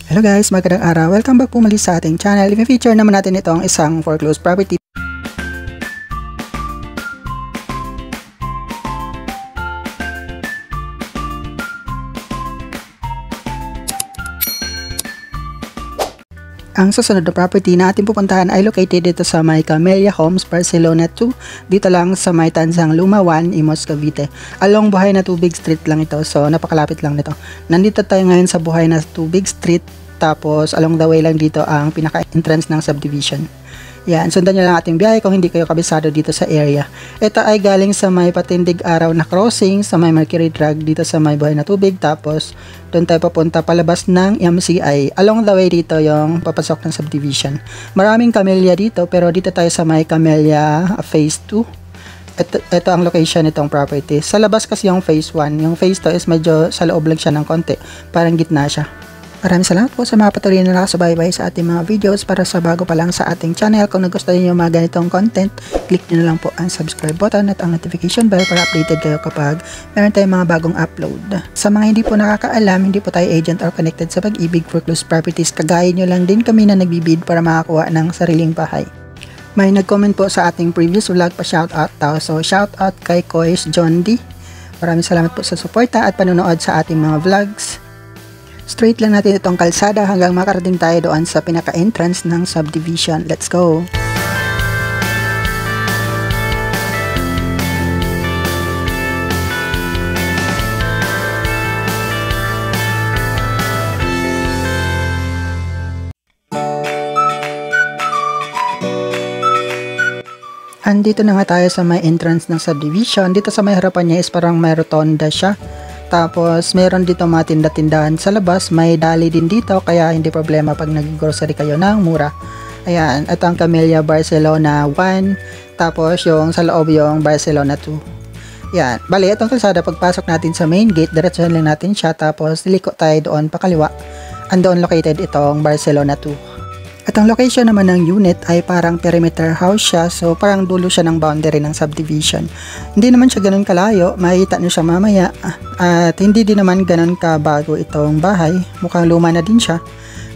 Hello guys, magandang araw. Welcome back po muli sa ating channel. I-feature naman natin itong isang foreclosed property. Ang susunod na property na ating pupuntahan ay located dito sa may Camellia Homes, Barcelona 2. Dito lang sa may Tanzang Luma 1, Imus, Cavite. Along Buhay na Tubig Street lang ito. So, napakalapit lang nito. Nandito tayo ngayon sa Buhay na Tubig Street. Tapos, along the way lang dito ang pinaka-entrance ng subdivision. Yan, sundan nyo lang ating biyahe kung hindi kayo kabisado dito sa area. Ito ay galing sa may Patindig Araw na crossing, sa may Mercury Drag dito sa may Buhay na Tubig. Tapos, doon tayo papunta palabas ng MCI. Along the way dito yung papasok ng subdivision. Maraming camellia dito, pero dito tayo sa may Camellia Phase 2. Ito ang location nitong property. Sa labas kasi yung Phase 1. Yung Phase 2 is medyo sa loob lang siya ng konti. Parang gitna siya. Maraming salamat po sa mga patuloy na nakasubaybay sa ating mga videos. Para sa bago pa lang sa ating channel, kung nagustuhan niyo mga ganitong content, click nyo na lang po ang subscribe button at ang notification bell para updated kayo kapag meron tayong mga bagong upload. Sa mga hindi po nakakaalam, hindi po tayo agent or connected sa Pag-ibig Foreclosed Properties. Kagaya nyo lang din kami na nagbibid para makakuha ng sariling bahay. May nag-comment po sa ating previous vlog pa shoutout daw. So shoutout kay Kois John D. Maraming salamat po sa suporta at panonood sa ating mga vlogs. Straight lang natin itong kalsada hanggang makarating tayo doon sa pinaka-entrance ng subdivision. Let's go! Andito na nga tayo sa may entrance ng subdivision. Dito sa may harapan niya is parang may rotonda siya. Tapos, meron dito mga tinda-tindahan sa labas. May dali din dito, kaya hindi problema pag nag-grocery kayo ng mura. Ayan, ito ang Camellia Barcelona 1. Tapos, yung sa loob yung Barcelona 2. Ayan, bali, itong kalsada, pagpasok natin sa main gate, diretsuhan lang natin siya. Tapos, liliko tayo doon pakaliwa. Andoon located itong Barcelona 2. At ang location naman ng unit ay parang perimeter house siya. So, parang dulo siya ng boundary ng subdivision. Hindi naman siya ganun kalayo. Makikita nyo siya mamaya. At hindi din naman ganun kabago itong bahay. Mukhang luma na din siya.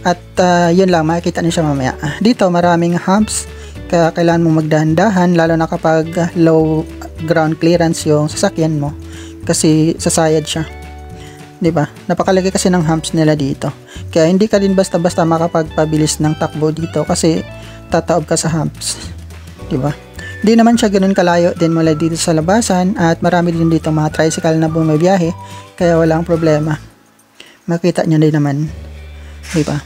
At yun lang, makikita nyo siya mamaya. Dito, maraming humps. Kaya kailangan mo magdahan-dahan. Lalo na kapag low ground clearance yung sasakyan mo. Kasi sasayad siya. Diba? Napakalagay kasi ng humps nila dito. Kaya hindi ka din basta-basta makapagpabilis ng takbo dito kasi tataob ka sa humps. Diba? Hindi naman siya ganun kalayo din mula dito sa labasan at marami din dito mga tricycle na bumibiyahe kaya walang problema. Makita nyo din naman. Diba?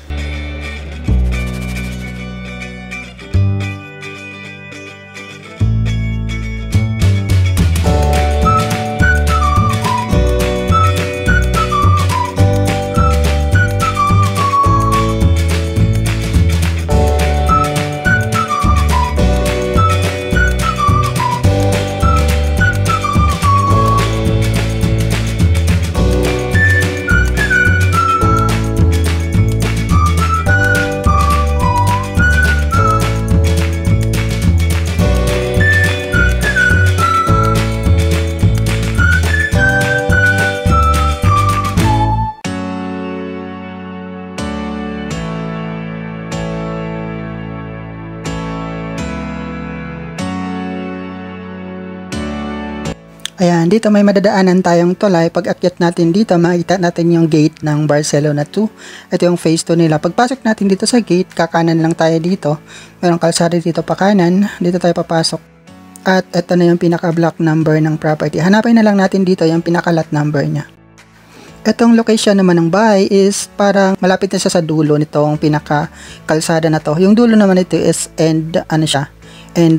Ayan, dito may madadaanan tayong tulay. Pag akyat natin dito, makikita natin yung gate ng Barcelona 2. Ito yung phase 2 nila. Pagpasok natin dito sa gate, kakanan lang tayo dito. Merong kalsada dito pa kanan. Dito tayo papasok. At ito na yung pinaka-block number ng property. Hanapin na lang natin dito yung pinaka-lot number niya. Itong location naman ng bahay is parang malapit na siya sa dulo nitong pinaka-kalsada na to. Yung dulo naman ito is end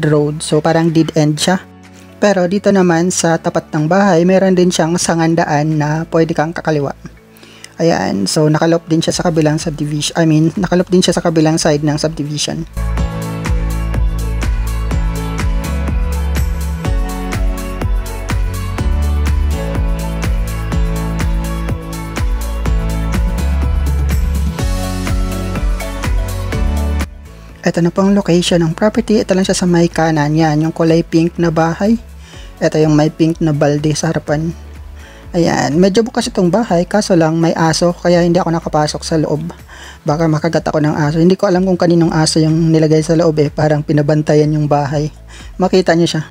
road. So parang dead end siya. Pero dito naman sa tapat ng bahay, meron din siyang sangandaan na pwede kang kakaliwa. Ayan, so nakalop din siya sa kabilang subdivision. Nakalop din siya sa kabilang side ng subdivision. Ito na pong location ng property. Ito lang siya sa may kanan. Yan, yung kulay pink na bahay. Ito yung may pink na balde sa harapan. Ayan, medyo bukas itong bahay kaso lang may aso kaya hindi ako nakapasok sa loob. Baka makagat ako ng aso. Hindi ko alam kung kaninong aso yung nilagay sa loob parang pinabantayan yung bahay. Makita niyo siya.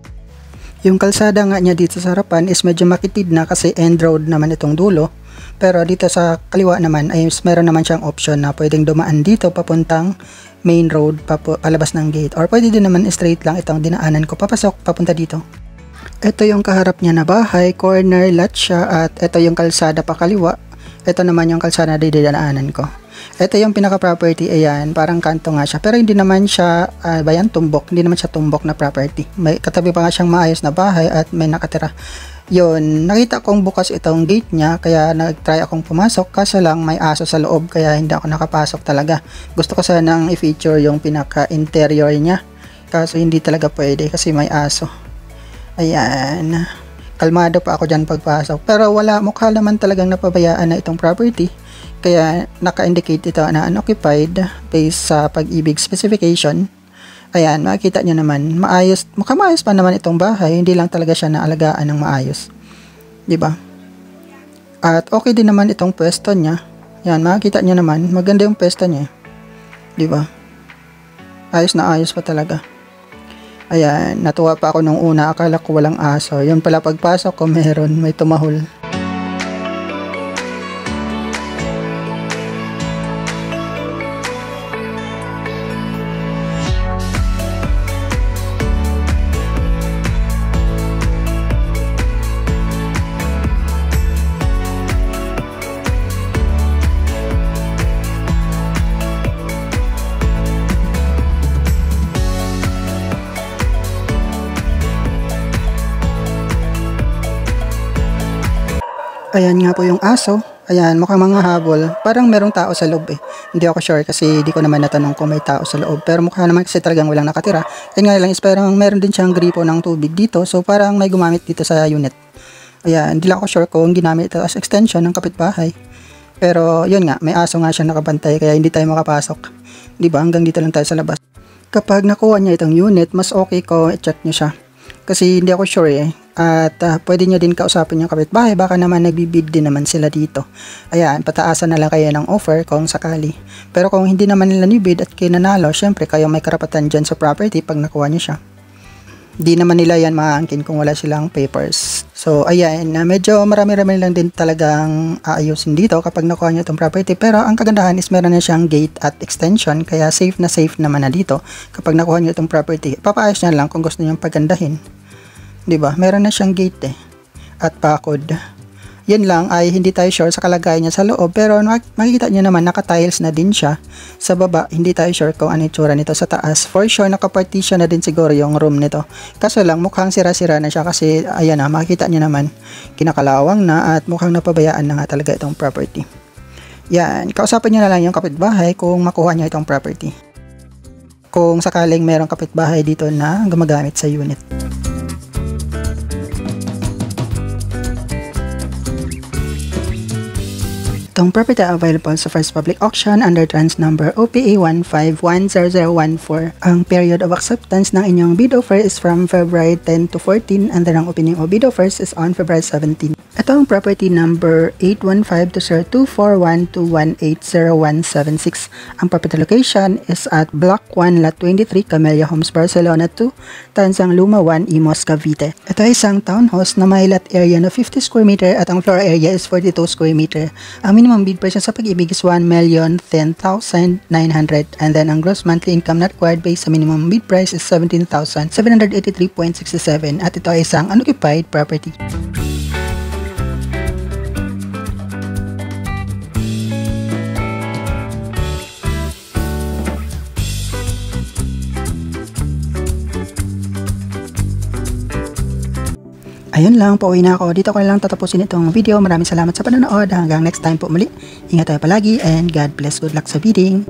Yung kalsada nga niya dito sa harapan is medyo makitid na kasi end road naman itong dulo. Pero dito sa kaliwa naman ay meron naman siyang option na pwedeng dumaan dito papuntang main road palabas ng gate. Or pwede din naman straight lang itong dinaanan ko papasok papunta dito. Ito yung kaharap niya na bahay, corner lot siya, at ito yung kalsada pa kaliwa. Ito naman yung kalsada na didaanan ko. Ito yung pinaka-property, ayan, parang kanto nga siya. Pero hindi naman siya, tumbok. Hindi naman siya tumbok na property. May katabi pa nga siyang maayos na bahay at may nakatira. Yun, nakita kong bukas itong gate niya, kaya nag-try akong pumasok. Kaso lang, may aso sa loob, kaya hindi ako nakapasok talaga. Gusto ko sanang i-feature yung pinaka-interior niya. Kaso hindi talaga pwede kasi may aso. Ayan. Kalmado pa ako dyan pagpasok. Pero mukha naman talagang napabayaan na itong property. Kaya naka-indicate ito na unoccupied based sa Pag-ibig specification. Ayan, makikita nyo naman. Mukhang maayos pa naman itong bahay. Hindi lang talaga siya naalagaan ng maayos. Diba? At okay din naman itong pwesto niya. Ayan, makikita nyo naman. Maganda yung pwesto niya. Diba? Ayos na ayos pa talaga. Ayan, natuwa pa ako nung una, akala ko walang aso. Yun pala pagpasok ko meron, may tumahol. Ayan nga po yung aso. Ayan, mukhang mga habol. Parang merong tao sa loob Hindi ako sure kasi di ko naman natanong kung may tao sa loob. Pero mukha naman kasi talagang walang nakatira. Ayan nga lang is parang meron din siyang gripo ng tubig dito. So parang may gumamit dito sa unit. Ayan, hindi lang ako sure kung ginamit ito as extension ng kapitbahay. Pero yun nga, may aso nga siya nakabantay kaya hindi tayo makapasok. Diba? Hanggang dito lang tayo sa labas. Kapag nakuha niya itong unit, mas okay ko i-check niyo siya. Kasi hindi ako sure At pwede nyo din kausapin yung kapitbahay, baka naman nagbibid din naman sila dito. Ayan, pataasan na lang kayo ng offer kung sakali. Pero kung hindi naman nila nibid at kinanalo, syempre kayo may karapatan dyan sa property pag nakuha nyo siya. Di naman nila yan maangkin kung wala silang papers. So ayan, medyo marami-rami lang din talagang aayusin dito kapag nakuha nyo itong property. Pero ang kagandahan is meron na siyang gate at extension, kaya safe naman na dito kapag nakuha nyo itong property. Papaayos na lang kung gusto nyo pagandahin. Diba? Meron na siyang gate at bakod. Yan lang ay hindi tayo sure sa kalagayan niya sa loob, pero makikita niyo naman naka-tiles na din siya. Sa baba, hindi tayo sure kung ano itsura nito sa taas. For sure, naka-partition na din siguro yung room nito. Kaso lang, mukhang sira-sira na siya kasi ayan na, makikita niyo naman kinakalawang na at mukhang napabayaan na nga talaga itong property. Yan, kausapin niyo na lang yung kapitbahay kung makuha niya itong property. Kung sakaling merong kapitbahay dito na gumagamit sa unit. Itong property available sa first public auction under trans number OPA 1510014. Ang period of acceptance ng inyong bid offer is from February 10 to 14 and then ang opening of bid offers is on February 17. Ito ang property number 815-2412180-176. Ang property location is at Block 1, Lot 23, Camellia Homes, Barcelona 2, Tanzang Luma 1, Imus, Cavite. Ito ay isang townhouse na may lot area na 50 square meter at ang floor area is 42 square meter. Ang minimum bid price sa Pag-ibig is 1,010,900 and then ang gross monthly income not required based sa minimum bid price is 17,783.67 at ito ay isang unoccupied property. Ayun lang, pauwi na ako. Dito ko na lang tatapusin itong video. Maraming salamat sa panonood. Hanggang next time po muli. Ingat tayo palagi and God bless. Good luck sa bidding.